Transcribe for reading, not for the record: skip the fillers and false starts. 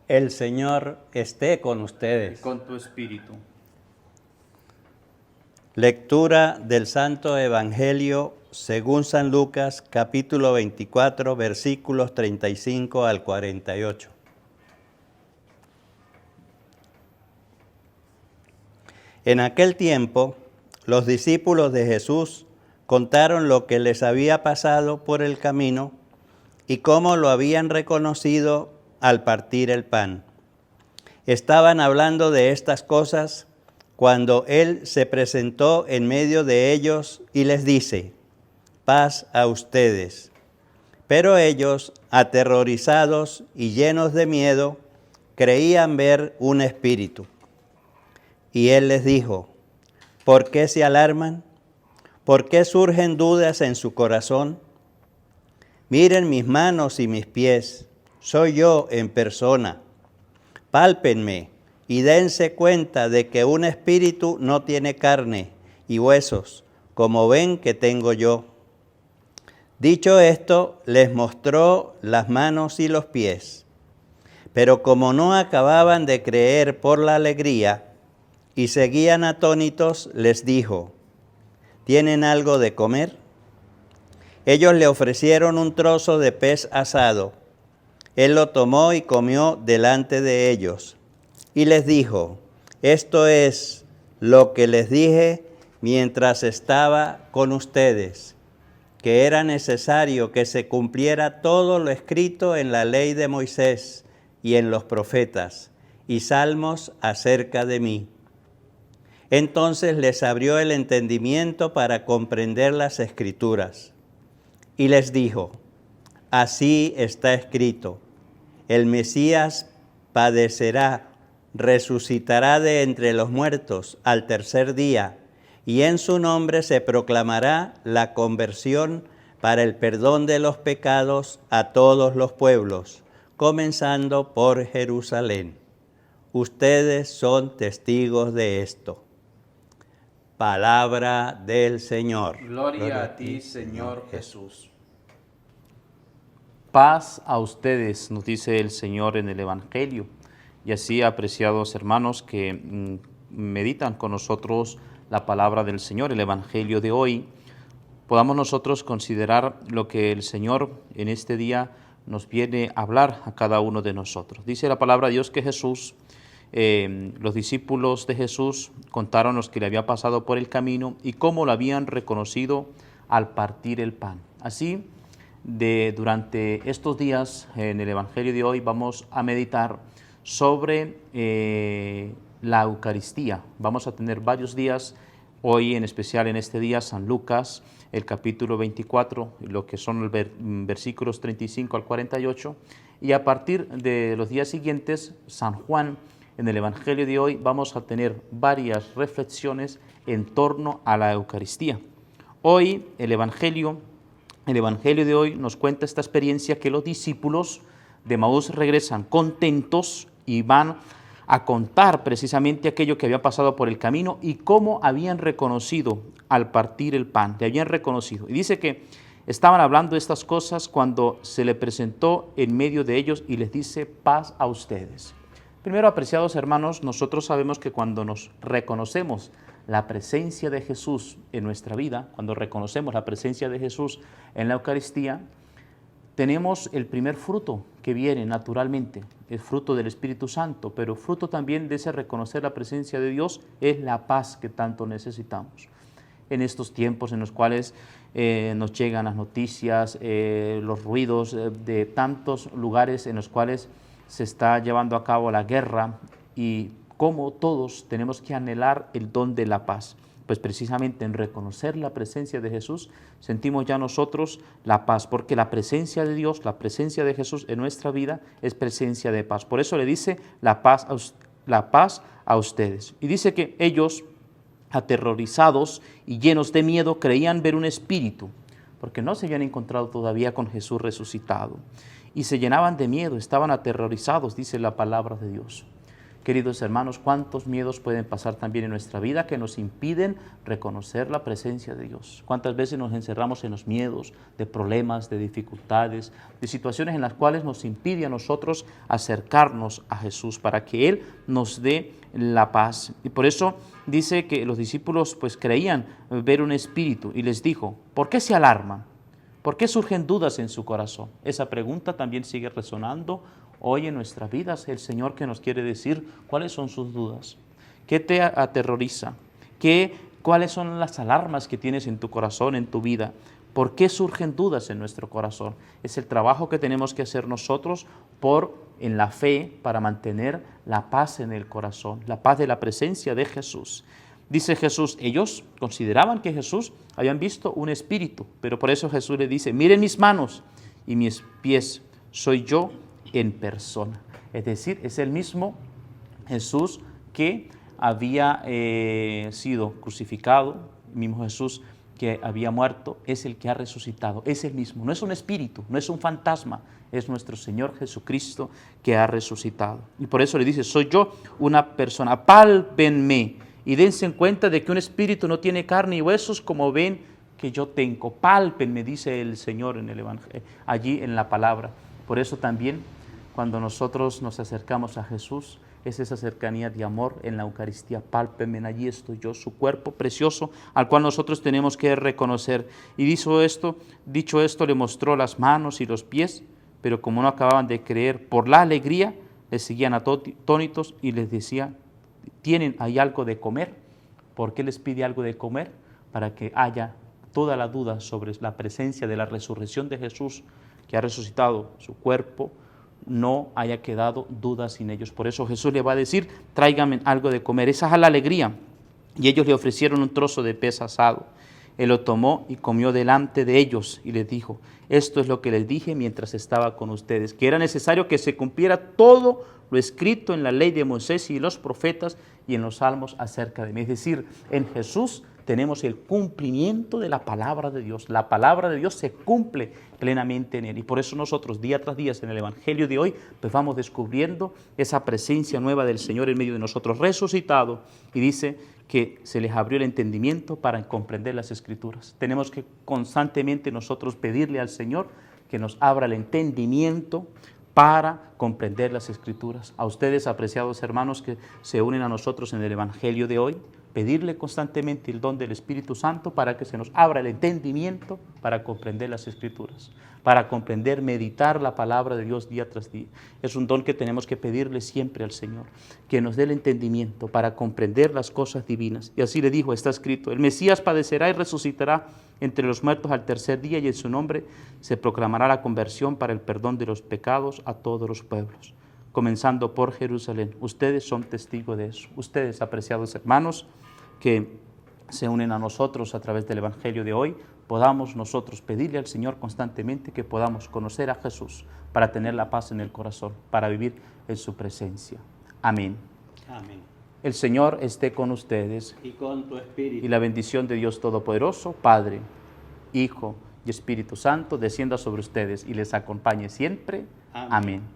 El Señor esté con y ustedes. con tu espíritu. Lectura del Santo Evangelio según San Lucas, capítulo 24, versículos 35 al 48. En aquel tiempo, los discípulos de Jesús contaron lo que les había pasado por el camino y cómo lo habían reconocido al partir el pan. Estaban hablando de estas cosas cuando Él se presentó en medio de ellos y les dice: paz a ustedes. Pero ellos, aterrorizados y llenos de miedo, creían ver un espíritu. Y Él les dijo: ¿por qué se alarman? ¿Por qué surgen dudas en su corazón? Miren mis manos y mis pies, soy yo en persona. Pálpenme y dense cuenta de que un espíritu no tiene carne y huesos, como ven que tengo yo. Dicho esto, les mostró las manos y los pies. Pero como no acababan de creer por la alegría y seguían atónitos, les dijo: ¿tienen algo de comer? Ellos le ofrecieron un trozo de pez asado. Él lo tomó y comió delante de ellos. Y les dijo: esto es lo que les dije mientras estaba con ustedes, que era necesario que se cumpliera todo lo escrito en la ley de Moisés y en los profetas y salmos acerca de mí. Entonces les abrió el entendimiento para comprender las Escrituras. Y les dijo: así está escrito, el Mesías padecerá, resucitará de entre los muertos al tercer día, y en su nombre se proclamará la conversión para el perdón de los pecados a todos los pueblos, comenzando por Jerusalén. Ustedes son testigos de esto. Palabra del Señor. Gloria a ti, Señor Jesús. Paz a ustedes, nos dice el Señor en el Evangelio. Y así, apreciados hermanos que meditan con nosotros la palabra del Señor, el Evangelio de hoy, podamos nosotros considerar lo que el Señor en este día nos viene a hablar a cada uno de nosotros. Dice la palabra de Dios que Jesús, los discípulos de Jesús contaron lo que le había pasado por el camino y cómo lo habían reconocido al partir el pan. Así, durante estos días en el Evangelio de hoy vamos a meditar sobre la Eucaristía. Vamos a tener varios días, hoy en especial en este día San Lucas, el capítulo 24, lo que son los versículos 35 al 48, y a partir de los días siguientes, San Juan. En el Evangelio de hoy vamos a tener varias reflexiones en torno a la Eucaristía. Hoy el Evangelio de hoy nos cuenta esta experiencia que los discípulos de Emaús regresan contentos y van a contar precisamente aquello que había pasado por el camino y cómo habían reconocido al partir el pan, le habían reconocido. Y dice que estaban hablando de estas cosas cuando se le presentó en medio de ellos y les dice: paz a ustedes. Primero, apreciados hermanos, nosotros sabemos que cuando nos reconocemos la presencia de Jesús en nuestra vida, cuando reconocemos la presencia de Jesús en la Eucaristía, tenemos el primer fruto que viene naturalmente, el fruto del Espíritu Santo, pero fruto también de ese reconocer la presencia de Dios es la paz que tanto necesitamos. En estos tiempos en los cuales nos llegan las noticias, los ruidos de tantos lugares en los cuales se está llevando a cabo la guerra y cómo todos tenemos que anhelar el don de la paz. Pues precisamente en reconocer la presencia de Jesús sentimos ya nosotros la paz, porque la presencia de Dios, la presencia de Jesús en nuestra vida es presencia de paz. Por eso le dice la paz a ustedes. Y dice que ellos, aterrorizados y llenos de miedo, creían ver un espíritu, porque no se habían encontrado todavía con Jesús resucitado. Y se llenaban de miedo, estaban aterrorizados, dice la palabra de Dios. Queridos hermanos, ¿cuántos miedos pueden pasar también en nuestra vida que nos impiden reconocer la presencia de Dios? ¿Cuántas veces nos encerramos en los miedos de problemas, de dificultades, de situaciones en las cuales nos impide a nosotros acercarnos a Jesús para que Él nos dé la paz? Y por eso dice que los discípulos pues creían ver un espíritu y les dijo, ¿por qué se alarman? ¿Por qué surgen dudas en su corazón? Esa pregunta también sigue resonando hoy en nuestras vidas. El Señor que nos quiere decir cuáles son sus dudas, qué te aterroriza, cuáles son las alarmas que tienes en tu corazón, en tu vida. ¿Por qué surgen dudas en nuestro corazón? Es el trabajo que tenemos que hacer nosotros en la fe para mantener la paz en el corazón, la paz de la presencia de Jesús. Dice Jesús, ellos consideraban que Jesús habían visto un espíritu, pero por eso Jesús le dice, miren mis manos y mis pies, soy yo en persona. Es decir, es el mismo Jesús que había sido crucificado, el mismo Jesús que había muerto, es el que ha resucitado, es el mismo, no es un espíritu, no es un fantasma, es nuestro Señor Jesucristo que ha resucitado. Y por eso le dice, soy yo una persona, pálpenme y dense cuenta de que un espíritu no tiene carne y huesos como ven que yo tengo. Pálpenme, dice el Señor en el Evangelio, allí en la palabra. Por eso también cuando nosotros nos acercamos a Jesús, es esa cercanía de amor en la Eucaristía. Pálpenme, allí estoy yo, su cuerpo precioso, al cual nosotros tenemos que reconocer. Y dicho esto, le mostró las manos y los pies, pero como no acababan de creer por la alegría, les seguían atónitos y les decía, ¿hay algo de comer? ¿Por qué les pide algo de comer? Para que haya toda la duda sobre la presencia de la resurrección de Jesús, que ha resucitado su cuerpo, no haya quedado duda sin ellos. Por eso Jesús le va a decir, tráigame algo de comer. Esa es la alegría. Y ellos le ofrecieron un trozo de pez asado. Él lo tomó y comió delante de ellos y les dijo, esto es lo que les dije mientras estaba con ustedes, que era necesario que se cumpliera todo lo escrito en la ley de Moisés y los profetas y en los salmos acerca de mí. Es decir, en Jesús tenemos el cumplimiento de la palabra de Dios. La palabra de Dios se cumple plenamente en Él. Y por eso nosotros día tras día en el Evangelio de hoy, pues vamos descubriendo esa presencia nueva del Señor en medio de nosotros, resucitado. Y dice que se les abrió el entendimiento para comprender las Escrituras. Tenemos que constantemente nosotros pedirle al Señor que nos abra el entendimiento para comprender las Escrituras. A ustedes, apreciados hermanos que se unen a nosotros en el Evangelio de hoy, pedirle constantemente el don del Espíritu Santo para que se nos abra el entendimiento para comprender las Escrituras, para comprender, meditar la palabra de Dios día tras día. Es un don que tenemos que pedirle siempre al Señor, que nos dé el entendimiento para comprender las cosas divinas. Y así le dijo, está escrito, el Mesías padecerá y resucitará entre los muertos al tercer día y en su nombre se proclamará la conversión para el perdón de los pecados a todos los pueblos, comenzando por Jerusalén. Ustedes son testigos de eso. Ustedes, apreciados hermanos, que se unen a nosotros a través del Evangelio de hoy, podamos nosotros pedirle al Señor constantemente que podamos conocer a Jesús para tener la paz en el corazón, para vivir en su presencia. Amén. Amén. El Señor esté con ustedes Y con tu espíritu. y la bendición de Dios Todopoderoso, Padre, Hijo y Espíritu Santo, descienda sobre ustedes y les acompañe siempre. Amén. Amén.